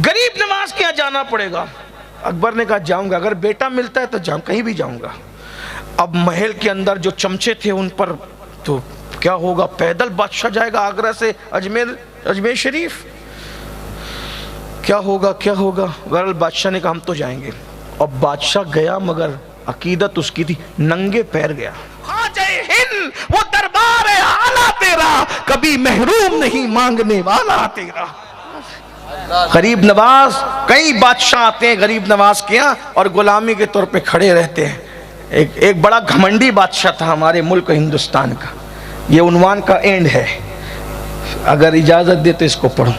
गरीब नवाज के यहाँ जाना पड़ेगा। अकबर ने कहा जाऊंगा, अगर बेटा मिलता है तो जाऊँ, कहीं भी जाऊंगा। अब महल के अंदर जो चमचे थे उन पर तो क्या होगा, पैदल बादशाह जाएगा आगरा से अजमेर शरीफ, क्या होगा क्या होगा। बहरहाल बादशाह ने कहा हम तो जाएंगे। और बादशाह गया, मगर अकीदत उसकी थी, नंगे पैर गया। जय हिंद, वो दरबार है आला तेरा, कभी महरूम नहीं मांगने वाला तेरा। गरीब नवाज, कई बादशाह आते हैं गरीब नवाज के यहाँ और गुलामी के तौर पे खड़े रहते हैं। एक बड़ा घमंडी बादशाह था हमारे मुल्क हिंदुस्तान का। ये उन्वान का एंड है, अगर इजाजत दे तो इसको पढ़ो।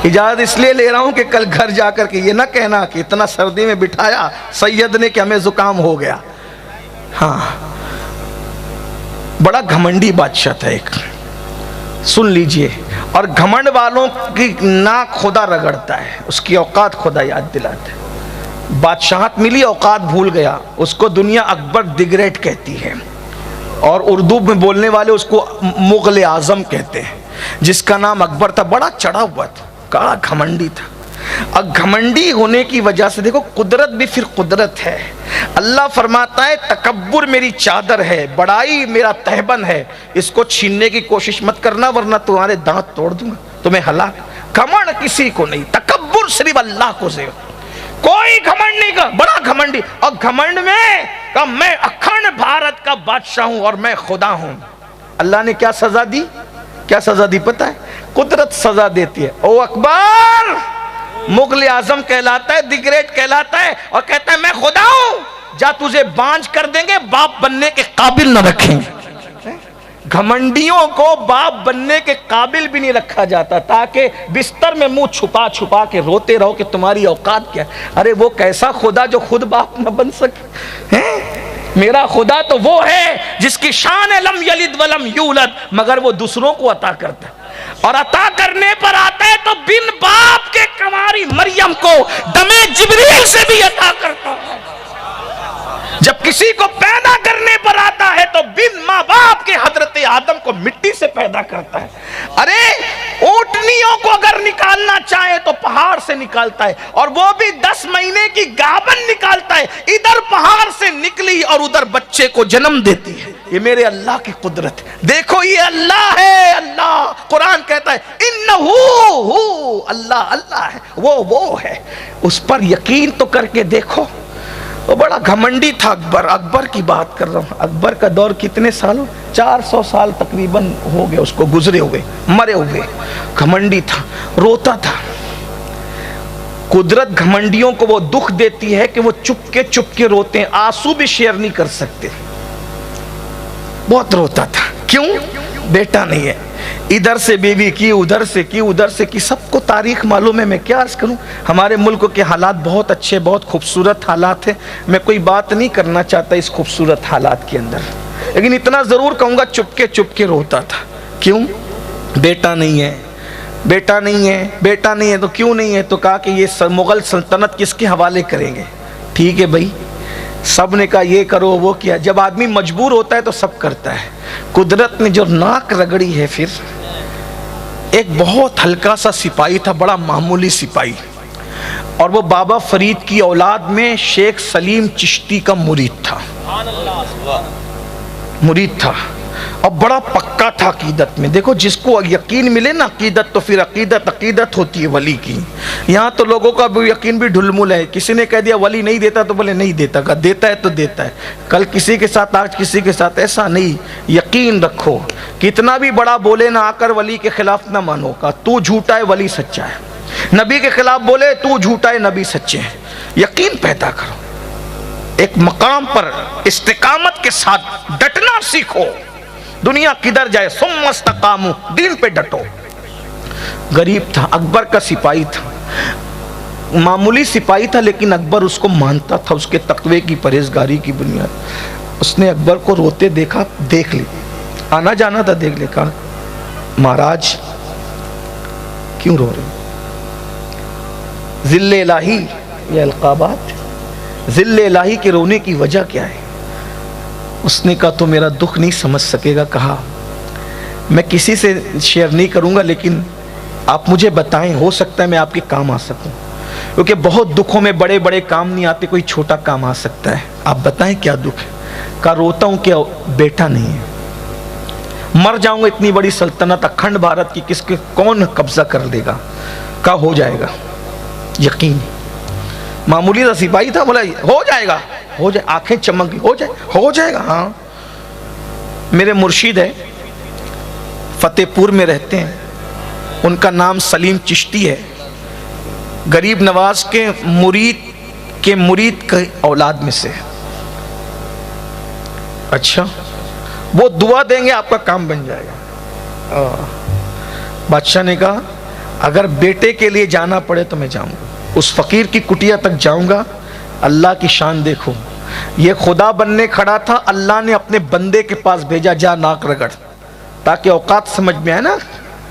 इजाजत इसलिए ले रहा हूं कि कल घर जाकर के ये ना कहना कि इतना सर्दी में बिठाया सैयद ने कि हमें जुकाम हो गया। हाँ, बड़ा घमंडी बादशाह था एक, सुन लीजिए। और घमंड वालों की नाक खुदा रगड़ता है, उसकी औकात खुदा याद दिलाता है। बादशाहत मिली, औकात भूल गया। उसको दुनिया अकबर दिग्रेट कहती है और उर्दू में बोलने वाले उसको मुगल आजम कहते हैं, जिसका नाम अकबर था। बड़ा चढ़ा हुआ था, बड़ा घमंडी था। अब घमंडी होने की वजह से देखो, कुदरत भी फिर कुदरत है। अल्लाह फरमाता है तकब्बुर मेरी चादर है, बड़ाई मेरा तहबन है, इसको छीनने की कोशिश मत करना वरना तुम्हारे दांत तोड़ दूंगा, तुम्हें हलाक। घमंड किसी को नहीं, तकब्बुर सिर्फ अल्लाह को से। कोई घमंड नहीं का, बड़ा घमंडी। और घमंड में का मैं अखंड भारत का बादशाह हूं और मैं खुदा हूं। अल्लाह ने क्या सजा दी, क्या सजा दी पता है? कुदरत सजा देती है। ओ अकबर मुगल आजम कहलाता है, दिग्रेट कहलाता है और कहता है मैं खुदा हूं, जा तुझे बांझ कर देंगे, बाप बनने के काबिल न रखेंगे। घमंडियों को बाप बनने के काबिल भी नहीं रखा जाता, ताकि बिस्तर में मुंह छुपा छुपा के रोते रहो कि तुम्हारी औकात क्या। अरे वो कैसा खुदा जो खुद बाप न बन सके हैं? मेरा खुदा तो वो है जिसकी शान है लम यलिद वलम यूलद, मगर वो दूसरों को अता करता है। और अता करने पर आता है तो बिन बाप के कुंवारी मरियम को दमे जिब्रील से भी अता करता है। जब किसी को पैदा करने पर आता है तो बिन माँ बाप के हजरत आदम को मिट्टी से पैदा करता है। अरे ऊंटनियों को अगर निकालना चाहे तो पहाड़ से निकालता है, और वो भी 10 महीने की गाभन निकालता है। इधर पहाड़ से निकली और उधर बच्चे को जन्म देती है। ये मेरे अल्लाह की कुदरत है। देखो ये अल्लाह है, अल्लाह। कुरान कहता है इन्नहु अल्लाह, अल्लाह है, वो है। उस पर यकीन तो करके देखो। वो बड़ा घमंडी था अकबर। अकबर की बात कर रहा हूँ। अकबर का दौर कितने सालों, 400 साल तकरीबन हो गए उसको गुजरे हुए, मरे हुए। घमंडी था, रोता था। कुदरत घमंडियों को वो दुख देती है कि वो चुपके रोते हैं, आंसू भी शेयर नहीं कर सकते। बहुत रोता था। क्यों? बेटा नहीं है। इधर से बीवी की, उधर से की, उधर से की, सबको तारीख मालूम है। मैं क्या अर्ज करूं, हमारे मुल्क के हालात बहुत अच्छे, बहुत खूबसूरत हालात हैं। मैं कोई बात नहीं करना चाहता इस खूबसूरत हालात के अंदर, लेकिन इतना जरूर कहूंगा चुपके रोता था। क्यों? बेटा नहीं है, बेटा नहीं है, बेटा नहीं है। तो क्यों नहीं है? तो कहा कि ये मुगल सल्तनत किसके हवाले करेंगे। ठीक है भाई, सब ने कहा ये करो वो किया। जब आदमी मजबूर होता है तो सब करता है। कुदरत ने जो नाक रगड़ी है, फिर एक बहुत हल्का सा सिपाही था, बड़ा मामूली सिपाही, और वो बाबा फरीद की औलाद में शेख सलीम चिश्ती का मुरीद था, और बड़ा पक्का था अकीदत में। देखो जिसको यकीन मिले ना अकीदत, तो फिर अकीदत होती है वली की। यहाँ तो लोगों का यकीन भी ढुलमुल है। किसी ने कह दिया वली नहीं देता तो बोले नहीं देता, का देता है तो देता है। कल किसी के साथ, आज किसी के साथ। ऐसा नहीं, यकीन रखो। कितना भी बड़ा बोले ना, आकर वली के खिलाफ ना मानो। का तू झूठा है, वली सच्चा है। नबी के खिलाफ बोले तू झूठा है, नबी सच्चे हैं। यकीन पैदा करो, एक मकाम पर इस्तिकामत के साथ डटना सीखो। दुनिया किधर जाए, सुम्मस्तकामु, दीन पे डटो। गरीब था, अकबर का सिपाही था, मामूली सिपाही था, लेकिन अकबर उसको मानता था उसके तकवे की, परहेजगारी की बुनियाद। उसने अकबर को रोते देखा, देख ली, आना जाना था, देख ले। कहा महाराज क्यों रो रहे? जिल्ले इलाही, ये अलकाबात, जिल्ले इलाही के रोने की वजह क्या है? उसने कहा तो मेरा दुख नहीं समझ सकेगा। कहा मैं किसी से शेयर नहीं करूंगा, लेकिन आप मुझे बताएं, हो सकता है मैं आपके काम आ सकूं, क्योंकि बहुत दुखों में बड़े बड़े काम नहीं आते, कोई छोटा काम आ सकता है। आप बताएं क्या दुख है? का रोता हूं कि बेटा नहीं है, मर जाऊंगा, इतनी बड़ी सल्तनत अखंड भारत की किसके कौन कब्जा कर लेगा? का हो जाएगा, यकीन। मामूली सा सिपाही था, बोला हो जाएगा, हो जाए, आंखें चमक गई, हो जाएगा। हाँ, मेरे मुर्शिद है, फतेहपुर में रहते हैं, उनका नाम सलीम चिश्ती है, गरीब नवाज के मुरीद के औलाद में से। अच्छा, वो दुआ देंगे आपका काम बन जाएगा। बादशाह ने कहा अगर बेटे के लिए जाना पड़े तो मैं जाऊंगा, उस फकीर की कुटिया तक जाऊंगा। अल्लाह की शान देखो, ये खुदा बनने खड़ा था, अल्लाह ने अपने बंदे के पास भेजा, जा नाक रगड़, ताकि औकात समझ में आए ना,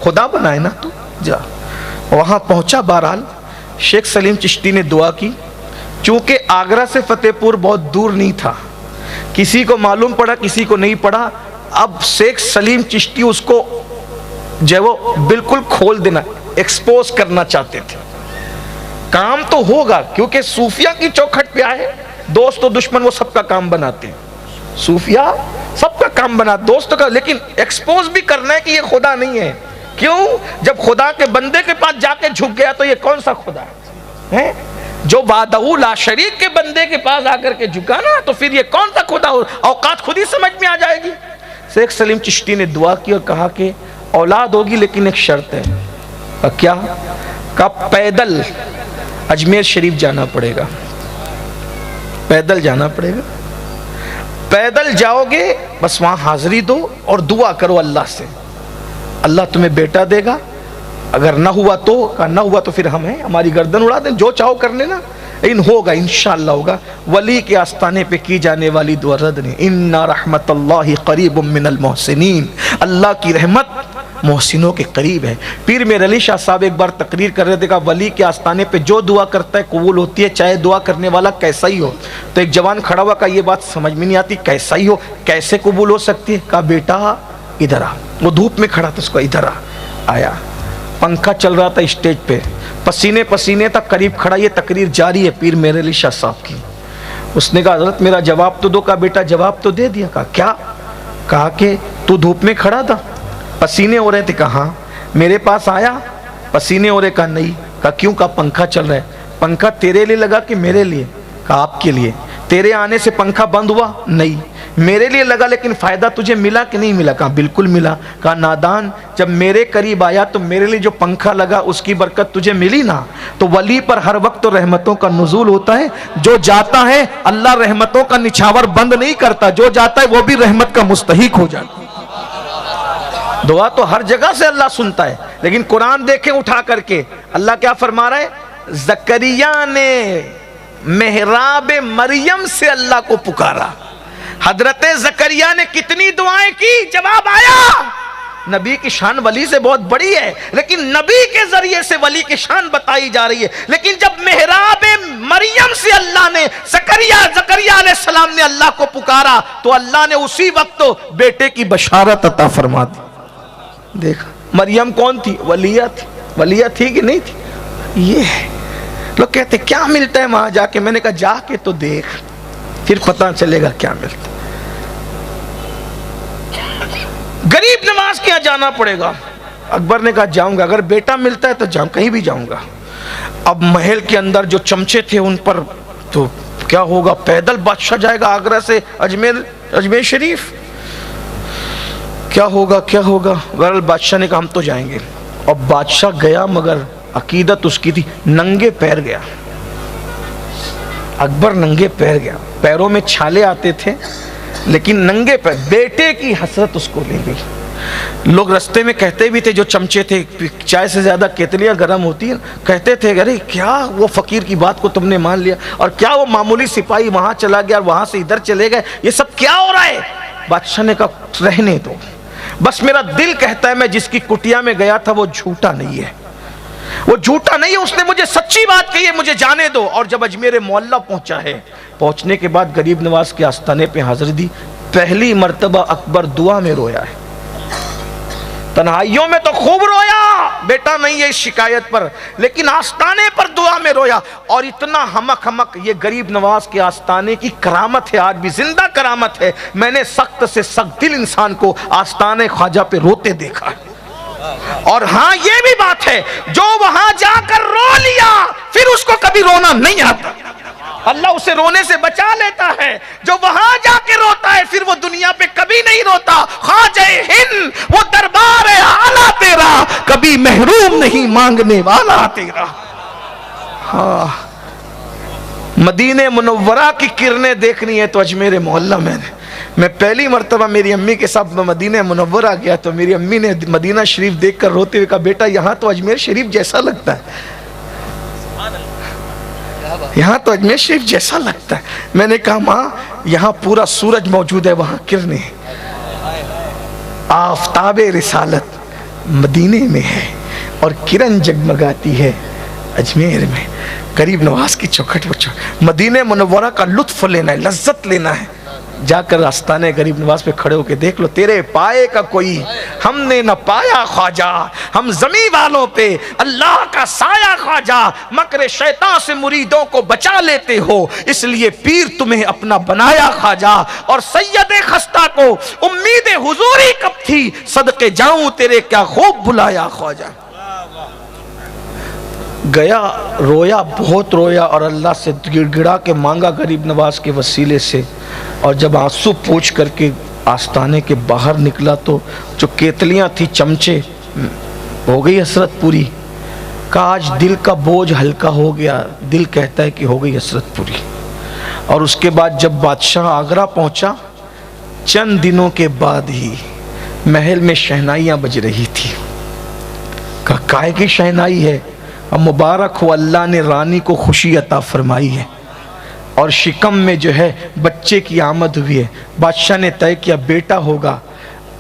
खुदा बनाए ना तू, जा। वहां पहुंचा, बहरहाल शेख सलीम चिश्ती ने दुआ की। चूंकि आगरा से फतेहपुर बहुत दूर नहीं था, किसी को मालूम पड़ा, किसी को नहीं पड़ा। अब शेख सलीम चिश्ती उसको जो वो बिल्कुल खोल देना, एक्सपोज करना चाहते थे। काम तो होगा, क्योंकि सूफिया की चौखट पे आए, दोस्त और दुश्मन वो सबका काम बनाते हैं, सूफिया सबका काम बना दोस्तों का, लेकिन एक्सपोज भी करना है कि ये खुदा नहीं है। क्यों? जब खुदा के बंदे के पास जाके झुक गया तो ये कौन सा खुदा है? जो बादहू ला शरीक के बंदे के पास आकर के झुका ना, तो फिर ये कौन सा खुदा हो? औकात खुद ही समझ में आ जाएगी। शेख सलीम चिश्ती ने दुआ की और कहा कि औलाद होगी, लेकिन एक शर्त है। क्या? का पैदल अजमेर शरीफ जाना पड़ेगा, पैदल जाना पड़ेगा। पैदल जाओगे, बस वहां हाजिरी दो और दुआ करो अल्लाह से, अल्लाह तुम्हें बेटा देगा। अगर ना हुआ तो, का ना हुआ तो फिर हम हैं, हमारी गर्दन उड़ा दें, जो चाहो कर लेना, लेकिन होगा, इंशाअल्लाह होगा। वली के आस्थाने पे की जाने वाली दुआ रद नहीं। इन्ना रहमतल्लाहि करीबुम मिनल मोहसिनीन, अल्लाह की रहमत मोहसिनों के करीब है। पीर मेर अली शाह साहब एक बार तकरीर कर रहे थे, कहा वली के आस्थाने पे जो दुआ करता है कबूल होती है, चाहे दुआ करने वाला कैसा ही हो। तो एक जवान खड़ा हुआ, का ये बात समझ में नहीं आती, कैसा ही हो, कैसे कबूल हो सकती है? कहा बेटा इधर आ। वो धूप में खड़ा था, उसको इधर आया, पंखा चल रहा था स्टेज पे, पसीने पसीने तक करीब खड़ा, ये तकरीर जारी है पीर मेरे अली शाह साहब की। उसने कहा हजरत मेरा जवाब तो दो। का बेटा जवाब तो दे दिया। कहा क्या? कहा कि तू धूप में खड़ा था, पसीने हो रहे थे। कहा मेरे पास आया, पसीने हो रहे। कहा नहीं। कहा क्यों? कहा पंखा चल रहा है। पंखा तेरे लिए लगा कि मेरे लिए? कहा आपके लिए। तेरे आने से पंखा बंद हुआ? नहीं। मेरे लिए लगा, लेकिन फायदा तुझे मिला कि नहीं मिला? कहा बिल्कुल मिला। कहा नादान, जब मेरे करीब आया तो मेरे लिए जो पंखा लगा उसकी बरकत तुझे मिली ना। तो वली पर हर वक्त तो रहमतों का नुज़ूल होता है, जो जाता है अल्लाह रहमतों का निछावर बंद नहीं करता, जो जाता है वो भी रहमत का मुस्तहिक हो जाता है। दुआ तो हर जगह से अल्लाह सुनता है, लेकिन कुरान देखें उठा करके, अल्लाह क्या फरमा रहा है? जकरिया ने मेहराब मरियम से अल्लाह को पुकारा। हजरत जकरिया ने कितनी दुआएं की, जवाब आया। नबी की शान वली से बहुत बड़ी है, लेकिन नबी के जरिए से वली की शान बताई जा रही है। लेकिन जब मेहराब मरियम से अल्लाह ने जकरिया अलैहिस्सलाम ने अल्लाह को पुकारा, तो अल्लाह ने उसी वक्त तो बेटे की बशारत अता फरमा दी। देखा, मरियम कौन थी? वलिया थी। वलिया थी कि नहीं थी? ये है। लोग कहते क्या मिलता है वहां जाके? मैंने कहा जाके तो देख, फिर पता चलेगा क्या मिलता। गरीब नवाज के यहाँ जाना पड़ेगा। अकबर ने कहा जाऊंगा, अगर बेटा मिलता है तो जाऊं, कहीं भी जाऊंगा। अब महल के अंदर जो चमचे थे उन पर तो क्या होगा, पैदल बादशाह जाएगा आगरा से अजमेर शरीफ, क्या होगा क्या होगा। बहरहाल बादशाह ने कहा हम तो जाएंगे। और बादशाह गया, मगर अकीदत उसकी थी, नंगे पैर गया। अकबर नंगे पैर गया, पैरों में छाले आते थे, लेकिन नंगे पैर। बेटे की हसरत उसको ले गई। लोग रास्ते में कहते भी थे, जो चमचे थे, चाय से ज्यादा केतलियां गर्म होती है, कहते थे अरे क्या वो फकीर की बात को तुमने मान लिया, और क्या वो मामूली सिपाही वहां चला गया और वहां से इधर चले गए, ये सब क्या हो रहा है? बादशाह ने कहा रहने दो, बस मेरा दिल कहता है मैं जिसकी कुटिया में गया था वो झूठा नहीं है, वो झूठा नहीं है, उसने मुझे सच्ची बात कही है, मुझे जाने दो। और जब अजमेर मोहल्ला पहुंचा है, पहुंचने के बाद गरीब नवाज के आस्थाने पे हाजिरी दी। पहली मर्तबा अकबर दुआ में रोया है। तन्हाइयों में तो खूब रोया, बेटा नहीं है इस शिकायत पर, लेकिन आस्ताने पर दुआ में रोया। और इतना हमक हमक, ये गरीब नवाज के आस्ताने की करामत है, आज भी जिंदा करामत है। मैंने सख्त से सख्त दिल इंसान को आस्ताने ख्वाजा पे रोते देखा है। और हाँ, ये भी बात है, जो वहां जाकर रो लिया फिर उसको कभी रोना नहीं आता, अल्लाह उसे रोने से बचा लेता है। जो वहां जाके रोता है फिर वो दुनिया पे कभी नहीं रोता। ख्वाजा हिंद वो दरबार है आला तेरा, कभी महरूम नहीं मांगने वाला तेरा। हाँ, मदीने मुनव्वरा की किरणें देखनी है तो अजमेर मोहल्ला में। मैं पहली मर्तबा मेरी अम्मी के साथ मदीने मुनव्वरा गया तो मेरी अम्मी ने मदीना शरीफ देखकर रोते हुए कहा, बेटा यहाँ तो अजमेर शरीफ जैसा लगता है, यहाँ तो अजमेर शरीफ जैसा लगता है। मैंने कहा माँ, यहाँ पूरा सूरज मौजूद है, वहाँ किरणें, आफताबे रिसालत मदीने में है और किरण जगमगाती है अजमेर में। गरीब नवाज की चौखट पर मदीने मुनव्वरा का लुत्फ लेना है, लज्जत लेना है। जाकर आस्ताने गरीब नवाज पे खड़े होकर देख लो, तेरे पाए का कोई हमने न पाया ख्वाजा, हम जमी वालों पे अल्लाह का साया ख्वाजा, मकरे शैतान से मुरीदों को बचा लेते हो, इसलिए पीर तुम्हें अपना बनाया ख्वाजा। और सैयद खस्ता को उम्मीद हुजूरी कब थी, सदके जाऊं तेरे क्या खूब बुलाया ख्वाजा। गया, रोया, बहुत रोया और अल्लाह से गिड़गिड़ा के मांगा गरीब नवाज के वसीले से। और जब आंसू पोंछ करके आस्ताने के बाहर निकला तो जो केतलियां थी, चमचे, हो गई हसरत पूरी। कहा आज दिल का बोझ हल्का हो गया, दिल कहता है कि हो गई हसरत पूरी। और उसके बाद जब बादशाह आगरा पहुंचा, चंद दिनों के बाद ही महल में शहनाइयां बज रही थी। कहा काय की शहनाई है? अब मुबारक हो, अल्लाह ने रानी को खुशी अता फरमाई है और शिकम में जो है बच्चे की आमद हुई है। बादशाह ने तय किया बेटा होगा,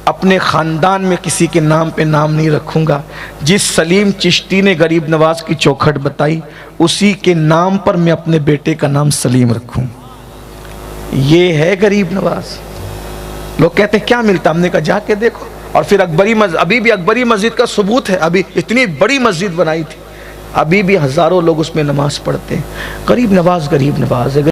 अपने ख़ानदान में किसी के नाम पे नाम नहीं रखूँगा। जिस सलीम चिश्ती ने गरीब नवाज की चौखट बताई उसी के नाम पर मैं अपने बेटे का नाम सलीम रखूँ। ये है गरीब नवाज। लोग कहते हैं क्या मिलता, हमने कहा जाके देखो। और फिर अकबरी मस्जिद, अभी भी अकबरी मस्जिद का सबूत है, अभी इतनी बड़ी मस्जिद बनाई थी, अभी भी हज़ारों लोग उसमें नमाज पढ़ते हैं। गरीब नवाज है।